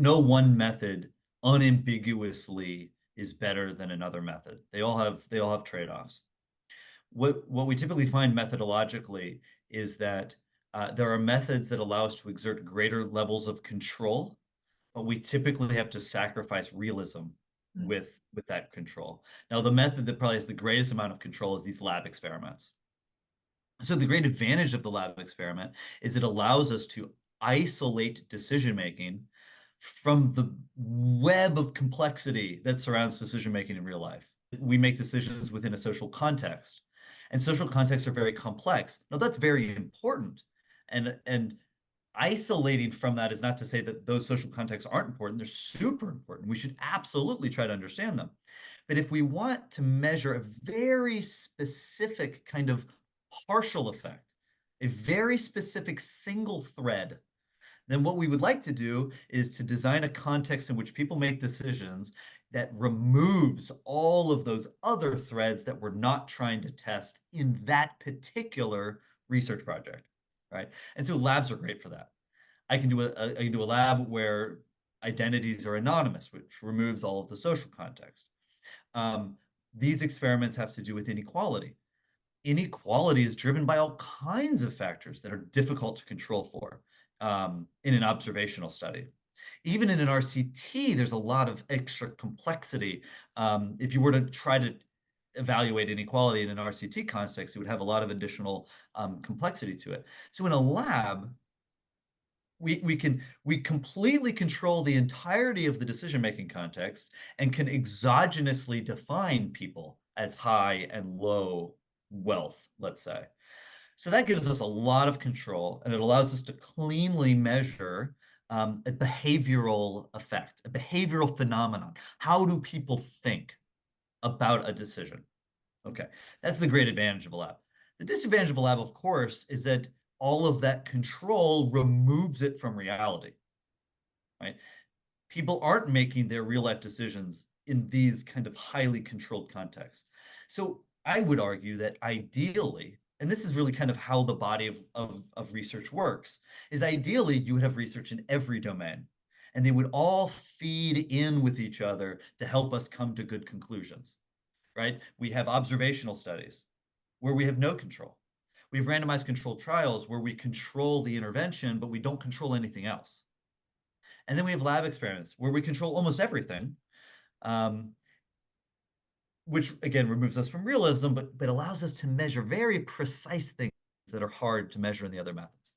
No one method unambiguously is better than another method. They all have trade-offs. What we typically find methodologically is that there are methods that allow us to exert greater levels of control, but we typically have to sacrifice realism Mm. with that control. Now, the method that probably has the greatest amount of control is these lab experiments. So the great advantage of the lab experiment is it allows us to isolate decision making from the web of complexity that surrounds decision making in real life. We make decisions within a social context, and social contexts are very complex. Now, that's very important. And isolating from that is not to say that those social contexts aren't important. They're super important. We should absolutely try to understand them. But if we want to measure a very specific kind of partial effect, a very specific single thread, then what we would like to do is to design a context in which people make decisions that removes all of those other threads that we're not trying to test in that particular research project, right? And so labs are great for that. I can do a lab where identities are anonymous, which removes all of the social context. Um, these experiments have to do with inequality. Inequality is driven by all kinds of factors that are difficult to control for in an observational study. Even in an RCT, there's a lot of extra complexity. If you were to try to evaluate inequality in an RCT context, it would have a lot of additional complexity to it. So in a lab, we completely control the entirety of the decision-making context and can exogenously define people as high and low wealth, let's say. So that gives us a lot of control, and it allows us to cleanly measure a behavioral effect, a behavioral phenomenon. How do people think about a decision? Okay, that's the great advantage of a lab. The disadvantage of a lab, of course, is that all of that control removes it from reality, right? People aren't making their real life decisions in these kind of highly controlled contexts. So I would argue that ideally, and this is really kind of how the body of research works, is ideally you would have research in every domain, and they would all feed in with each other to help us come to good conclusions, right? We have observational studies where we have no control. We have randomized controlled trials where we control the intervention, but we don't control anything else. And then we have lab experiments where we control almost everything, um, which again removes us from realism, but allows us to measure very precise things that are hard to measure in the other methods.